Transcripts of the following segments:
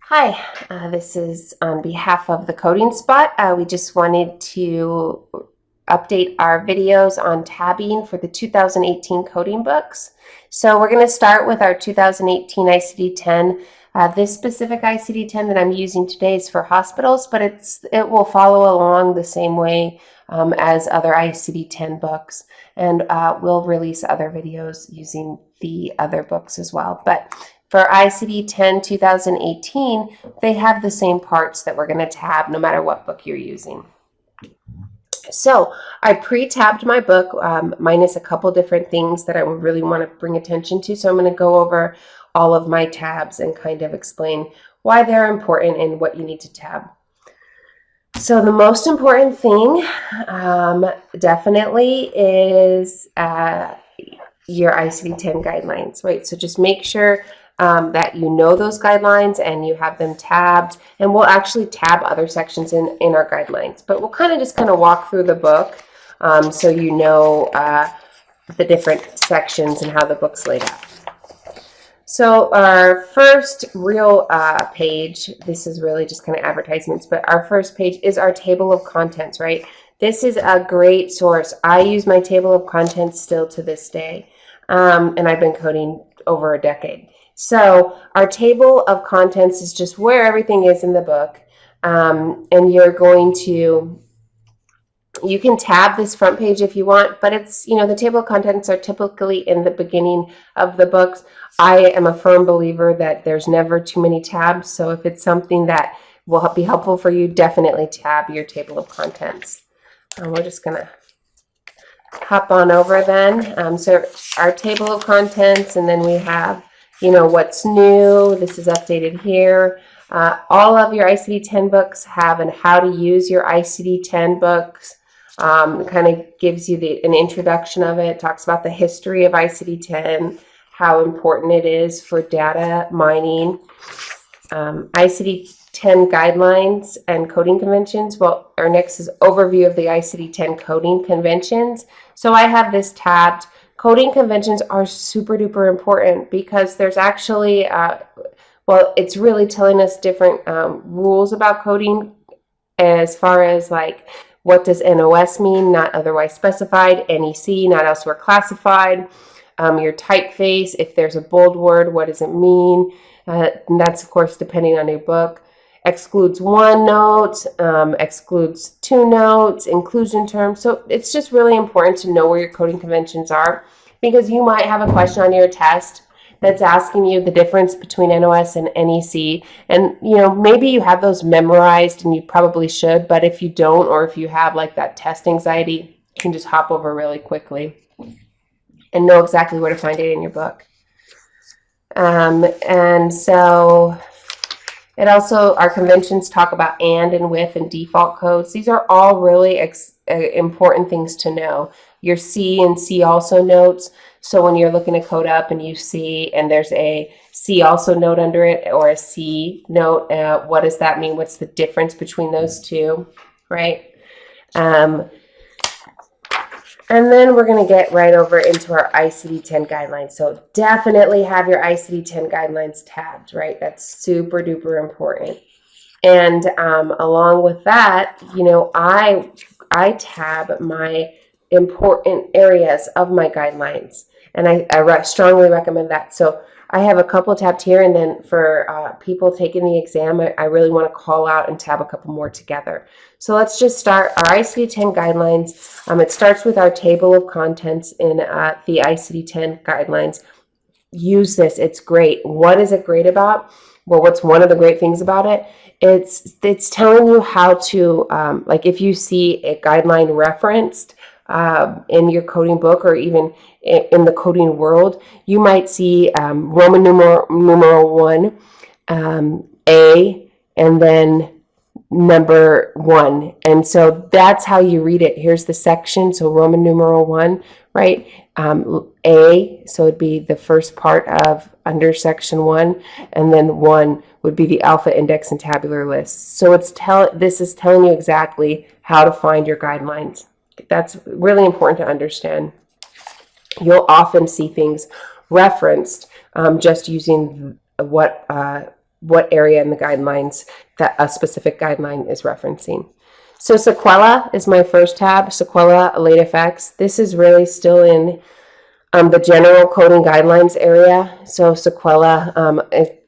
Hi, this is on behalf of the Coding Spot. We just wanted to update our videos on tabbing for the 2018 coding books. So we're going to start with our 2018 ICD-10. This specific ICD-10 that I'm using today is for hospitals, but it will follow along the same way as other ICD-10 books, and we'll release other videos using the other books as well. But for ICD-10 2018, they have the same parts that we're going to tab no matter what book you're using. So I pre-tabbed my book minus a couple different things that I would really want to bring attention to. So I'm going to go over all of my tabs and kind of explain why they're important and what you need to tab. So the most important thing definitely is your ICD-10 guidelines, right? So just make sure that you know those guidelines and you have them tabbed, and we'll actually tab other sections in our guidelines, but we'll kind of walk through the book so you know the different sections and how the book's laid out. So our first real page, this is really just kind of advertisements, but our first page is our table of contents, right? This is a great source. I use my table of contents still to this day, and I've been coding over a decade. So our table of contents is just where everything is in the book, and you can tab this front page if you want, but it's, the table of contents are typically in the beginning of the books. I am a firm believer that there's never too many tabs, so if it's something that will be helpful for you, definitely tab your table of contents. We're just going to hop on over then. So our table of contents, and then we have what's new. This is updated here. All of your ICD-10 books have an how to use your ICD-10 books. Kind of gives you an introduction of it, talks about the history of ICD-10, how important it is for data mining. ICD-10 guidelines and coding conventions. Well, our next is overview of the ICD-10 coding conventions. So I have this tabbed. Coding conventions are super duper important because there's actually, it's really telling us different rules about coding as far as like, what does NOS mean? Not otherwise specified. NEC, not elsewhere classified. Your typeface, if there's a bold word, what does it mean? And that's, of course, depending on your book. Excludes one note, excludes two notes, inclusion terms. So it's just really important to know where your coding conventions are, because you might have a question on your test that's asking you the difference between NOS and NEC. And, maybe you have those memorized and you probably should, but if you don't, or if you have like that test anxiety, you can just hop over really quickly and know exactly where to find it in your book. And so it also, our conventions talk about and with and default codes. These are all really important things to know. Your C and C also notes. So when you're looking to code up and you see, and there's a C also note under it or a C note, what does that mean? What's the difference between those two, right? And then we're going to get right over into our ICD-10 guidelines. So definitely have your ICD-10 guidelines tabbed, right? That's super duper important. And along with that, I tab my important areas of my guidelines. And I strongly recommend that. So I have a couple tabbed here, and then for people taking the exam, I really want to call out and tab a couple more together. So let's just start our ICD-10 guidelines. It starts with our table of contents in the ICD-10 guidelines. Use this. It's great. What is it great about? Well, what's one of the great things about it? It's telling you how to, like if you see a guideline referenced in your coding book or even in the coding world, you might see Roman numeral 1, A, and then number 1. And so that's how you read it. Here's the section. So Roman numeral 1, right? A, so it'd be the first part of under section 1, and then 1 would be the alpha index and tabular list. So this is telling you exactly how to find your guidelines. That's really important to understand. You'll often see things referenced just using what what area in the guidelines that a specific guideline is referencing. So sequela is my first tab, sequela, late effects. This is really still in the general coding guidelines area. So sequela,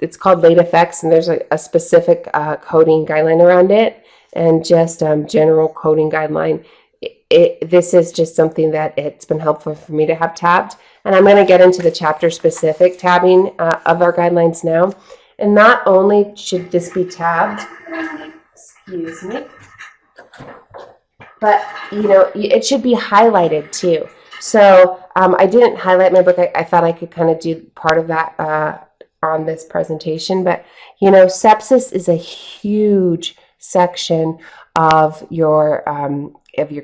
it's called late effects, and there's a specific coding guideline around it, and just general coding guideline. This is just something that it's been helpful for me to have tabbed. And I'm going to get into the chapter specific tabbing of our guidelines now. And not only should this be tabbed, excuse me, but it should be highlighted too. So I didn't highlight my book. I thought I could kind of do part of that on this presentation. But sepsis is a huge section of your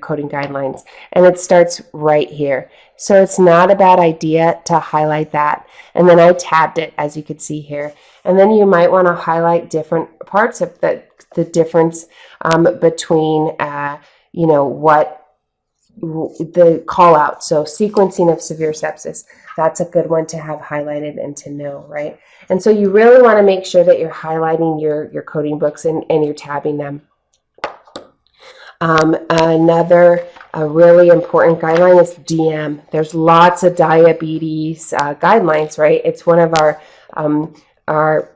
coding guidelines, and it starts right here. So it's not a bad idea to highlight that. And then I tabbed it, as you can see here. And then you might want to highlight different parts of the difference between what the call out. So sequencing of severe sepsis, that's a good one to have highlighted and to know, right? And so you really want to make sure that you're highlighting your coding books and you're tabbing them. Another really important guideline is DM. There's lots of diabetes guidelines, right? It's one of our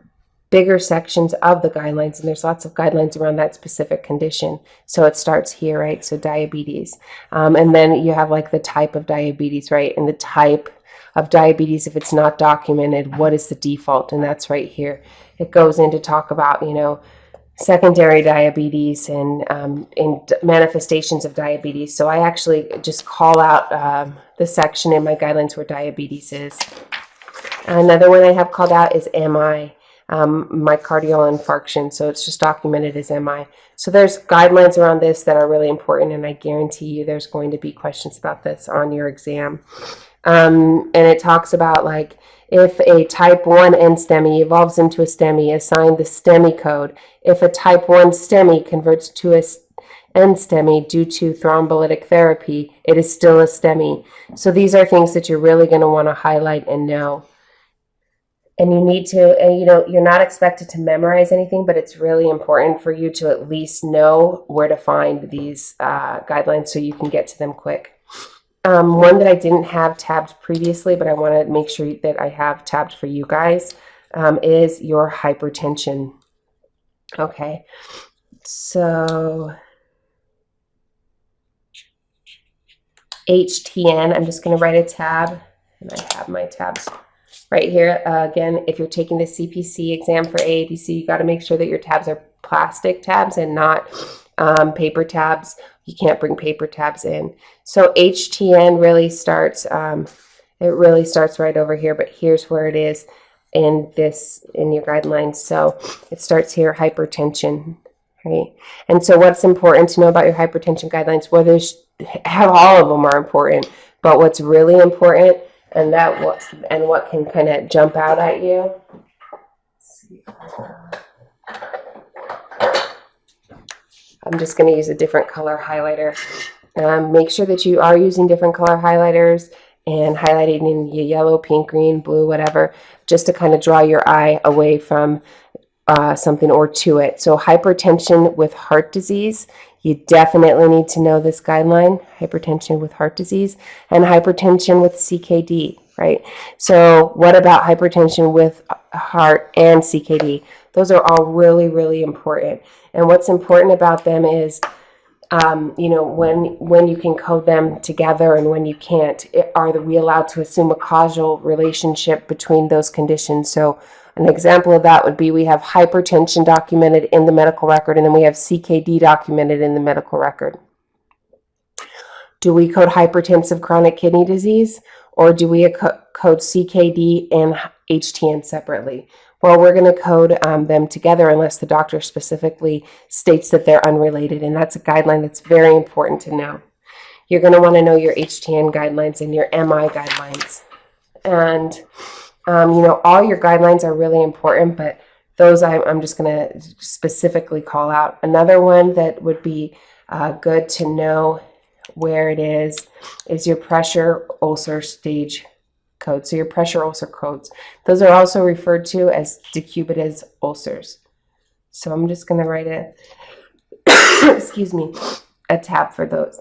bigger sections of the guidelines, and there's lots of guidelines around that specific condition. So it starts here, right? So diabetes. And then you have like the type of diabetes, right? And the type of diabetes, if it's not documented, what is the default? And that's right here. It goes in to talk about, secondary diabetes and manifestations of diabetes. So I actually just call out the section in my guidelines where diabetes is. Another one I have called out is MI, myocardial infarction. So it's just documented as MI. So there's guidelines around this that are really important, and I guarantee you there's going to be questions about this on your exam. And it talks about like, if a type 1 NSTEMI evolves into a STEMI, assign the STEMI code. If a type 1 STEMI converts to a NSTEMI due to thrombolytic therapy, it is still a STEMI. So these are things that you're really going to want to highlight and know. And you need to, you're not expected to memorize anything, but it's really important for you to at least know where to find these guidelines so you can get to them quick. One that I didn't have tabbed previously, but I want to make sure that I have tabbed for you guys, is your hypertension. Okay, so HTN, I'm just going to write a tab, and I have my tabs right here. Again, if you're taking the CPC exam for AAPC, you got to make sure that your tabs are plastic tabs and not paper tabs. You can't bring paper tabs in. So HTN really starts, it really starts right over here, but here's where it is in your guidelines. So it starts here, hypertension, right? And so what's important to know about your hypertension guidelines, well, all of them are important, but what's really important and what can kind of jump out at you. Let's see. I'm just going to use a different color highlighter. Make sure that you are using different color highlighters and highlighting in yellow, pink, green, blue, whatever, just to kind of draw your eye away from something or to it. So hypertension with heart disease, you definitely need to know this guideline, hypertension with heart disease, and hypertension with CKD, right? So what about hypertension with heart and CKD? Those are all really, really important. And what's important about them is, when you can code them together and when you can't, are we allowed to assume a causal relationship between those conditions? So an example of that would be we have hypertension documented in the medical record, and then we have CKD documented in the medical record. Do we code hypertensive chronic kidney disease, or do we code CKD and HTN separately? Well, we're going to code them together unless the doctor specifically states that they're unrelated, and that's a guideline that's very important to know. You're going to want to know your HTN guidelines and your MI guidelines. And, all your guidelines are really important, but those I'm just going to specifically call out. Another one that would be good to know where it is your pressure ulcer stage codes, so your pressure ulcer codes. Those are also referred to as decubitus ulcers. So I'm just going to write a, excuse me, a tab for those.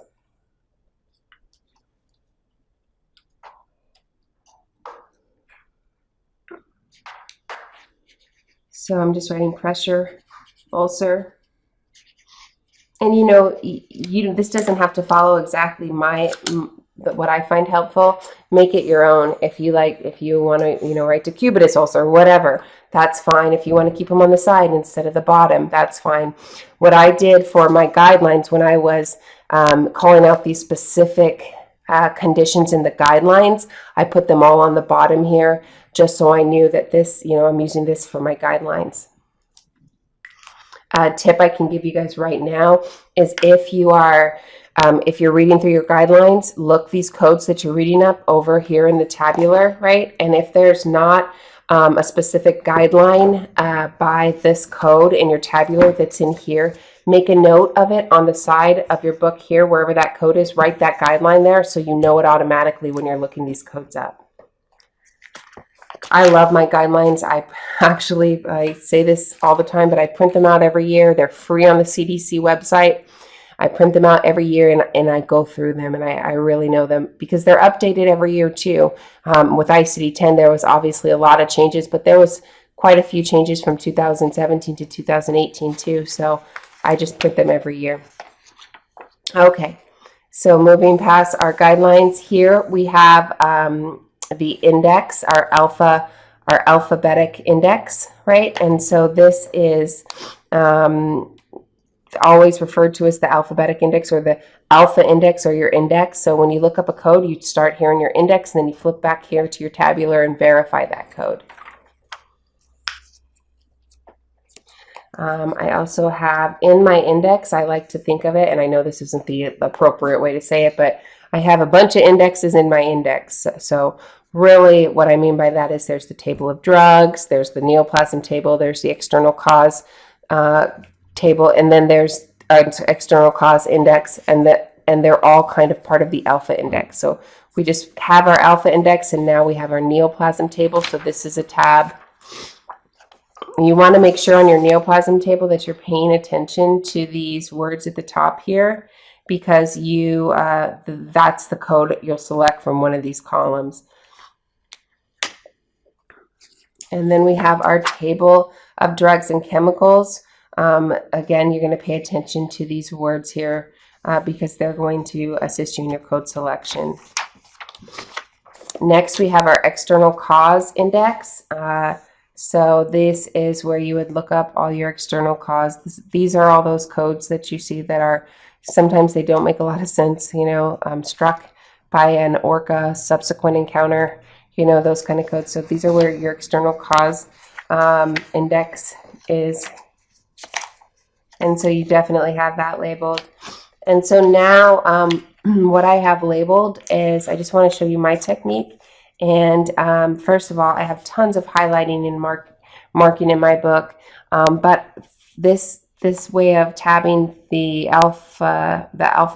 So I'm just writing pressure ulcer. And you know, this doesn't have to follow exactly what I find helpful. Make it your own. If you like, if you want to, you know, write decubitus ulcer, whatever, that's fine. If you want to keep them on the side instead of the bottom, that's fine. What I did for my guidelines when I was calling out these specific conditions in the guidelines, I put them all on the bottom here, just so I knew that this, you know, I'm using this for my guidelines. Tip I can give you guys right now is if you are, if you're reading through your guidelines, look these codes that you're reading up over here in the tabular, right? And if there's not a specific guideline by this code in your tabular that's in here, make a note of it on the side of your book here, wherever that code is, write that guideline there so you know it automatically when you're looking these codes up. I love my guidelines. I say this all the time, but I print them out every year. They're free on the CDC website. I print them out every year and I go through them, and I really know them because they're updated every year too. With ICD-10, there was obviously a lot of changes, but there was quite a few changes from 2017 to 2018 too. So I just print them every year. Okay, so moving past our guidelines here, we have the index, our alphabetic index, right? And so this is always referred to as the alphabetic index or the alpha index or your index. So when you look up a code, you start here in your index and then you flip back here to your tabular and verify that code. I also have in my index, I like to think of it, and I know this isn't the appropriate way to say it, but I have a bunch of indexes in my index. So really what I mean by that is there's the table of drugs, there's the neoplasm table, there's the external cause table, and then there's an external cause index, and they're all kind of part of the alpha index. So we just have our alpha index, and now we have our neoplasm table. So this is a tab. You want to make sure on your neoplasm table that you're paying attention to these words at the top here, because that's the code you'll select from one of these columns. And then we have our table of drugs and chemicals. Again, you're going to pay attention to these words here because they're going to assist you in your code selection. Next, we have our external cause index. So this is where you would look up all your external cause. These are all those codes that you see that are, sometimes they don't make a lot of sense, you know, struck by an orca, subsequent encounter, you know, those kind of codes. So these are where your external cause index is. And so you definitely have that labeled. And so now what I have labeled is, I just want to show you my technique. And first of all, I have tons of highlighting and marking in my book. But this way of tabbing the alphabet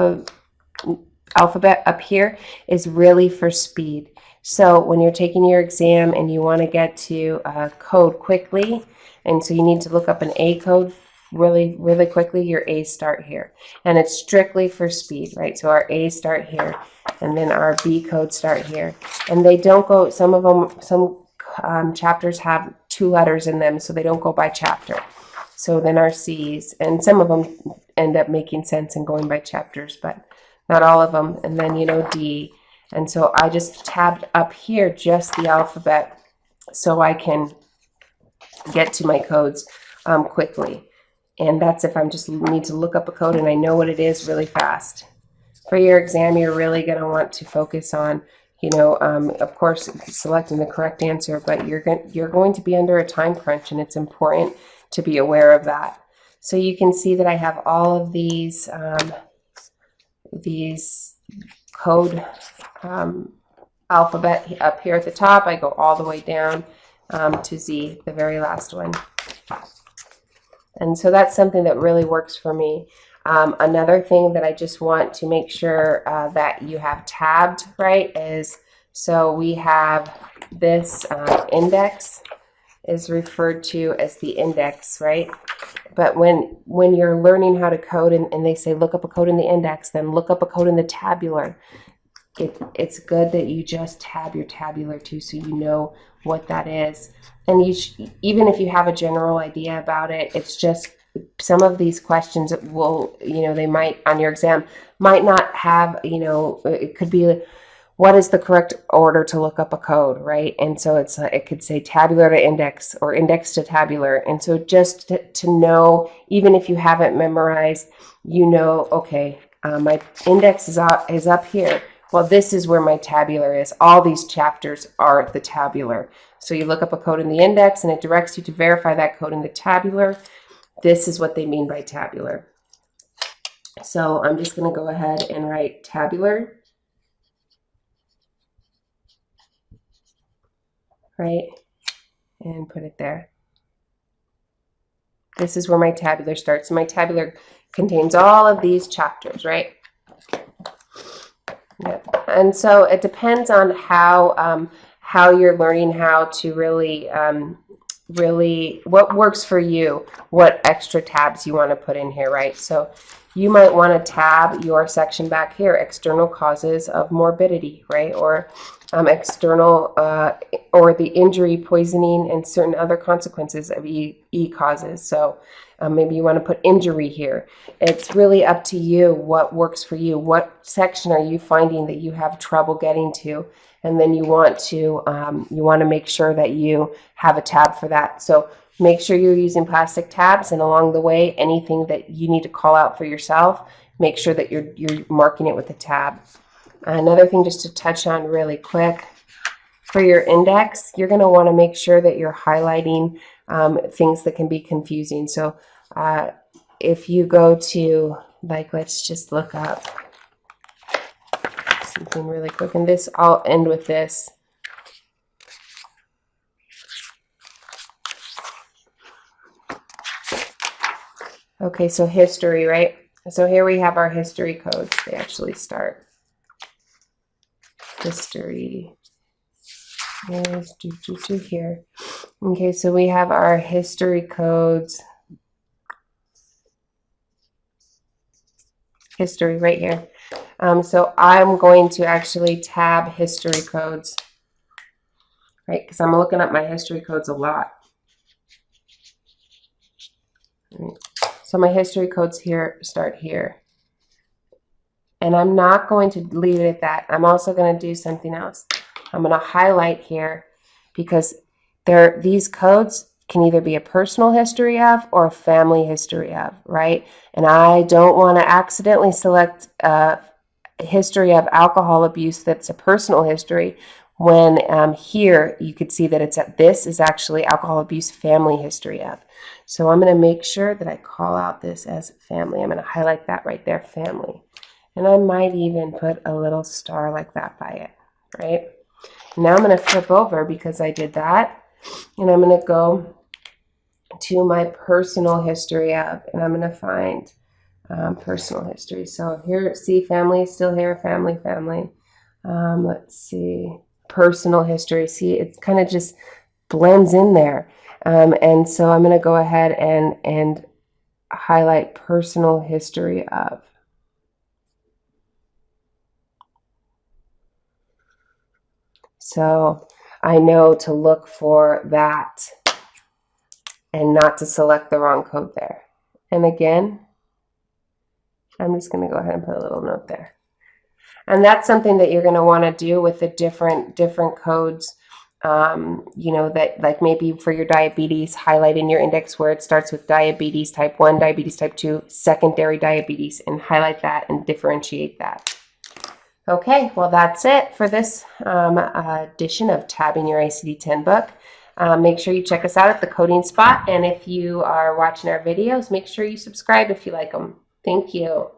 up here is really for speed. So when you're taking your exam and you want to get to a code quickly, and so you need to look up an A code really quickly, your A's start here. And it's strictly for speed, right? So our A's start here, and then our B codes start here. And they don't go, some chapters have 2 letters in them, so they don't go by chapter. So then our C's, and some of them end up making sense and going by chapters, but not all of them. And then, you know, D. And so I just tabbed up here just the alphabet so I can get to my codes quickly. And that's if I'm just need to look up a code and I know what it is really fast. For your exam, you're really going to want to focus on, you know, of course, selecting the correct answer, but you're going to be under a time crunch, and it's important to be aware of that. So you can see that I have all of these code alphabet up here at the top. I go all the way down to Z, the very last one. And so that's something that really works for me. Another thing that I just want to make sure that you have tabbed, right, is So we have this index is referred to as the index, right? But when you're learning how to code and they say look up a code in the index, then look up a code in the tabular, it's good that you just tab your tabular too, so you know what that is. And even if you have a general idea about it, it's just some of these questions will, they might on your exam might not have, it could be what is the correct order to look up a code, right? And so it could say tabular to index or index to tabular. And so just to know, even if you haven't memorized, okay, my index is up here. Well, this is where my tabular is. All these chapters are the tabular. So you look up a code in the index and it directs you to verify that code in the tabular. This is what they mean by tabular. So I'm just going to go ahead and write tabular, right? And put it there. This is where my tabular starts. My tabular contains all of these chapters, right? Yep. And so it depends on how you're learning how to really what works for you, what extra tabs you want to put in here, right? So you might want to tab your section back here, external causes of morbidity, right? Or external or the injury, poisoning, and certain other consequences of E causes. So maybe you want to put injury here. It's really up to you what works for you. What section are you finding that you have trouble getting to? And then you want to make sure that you have a tab for that. So make sure you're using plastic tabs, and along the way, anything that you need to call out for yourself, make sure that you're marking it with a tab. Another thing just to touch on really quick, for your index, you're going to want to make sure that you're highlighting things that can be confusing. So if you go to, let's just look up something really quick, and this, I'll end with this. Okay, so history, right? So here we have our history codes. They actually start. History is here. Okay, so we have our history codes. History right here. So I'm going to actually tab history codes, right? Because I'm looking up my history codes a lot. Right. So my history codes here start here. And I'm not going to leave it at that. I'm also going to do something else. I'm going to highlight here because these codes can either be a personal history of or a family history of, right? And I don't want to accidentally select a history of alcohol abuse that's a personal history when here you could see that this is actually alcohol abuse family history of. So I'm going to make sure that I call out this as family. I'm going to highlight that right there, family. And I might even put a little star like that by it, right? Now I'm going to flip over because I did that. And I'm going to go to my personal history of, and I'm going to find personal history. So here, see, family is still here, family. Let's see, personal history. See, it kind of just blends in there. And so I'm going to go ahead and highlight personal history of. So I know to look for that and not to select the wrong code there. And again, I'm just going to go ahead and put a little note there. And that's something that you're going to want to do with the different codes. That like maybe for your diabetes, highlight in your index where it starts with diabetes type 1, diabetes type 2, secondary diabetes, and highlight that and differentiate that. Okay, well, that's it for this edition of Tabbing Your ICD-10 book. Make sure you check us out at the Coding Spot. And if you are watching our videos, make sure you subscribe if you like them. Thank you.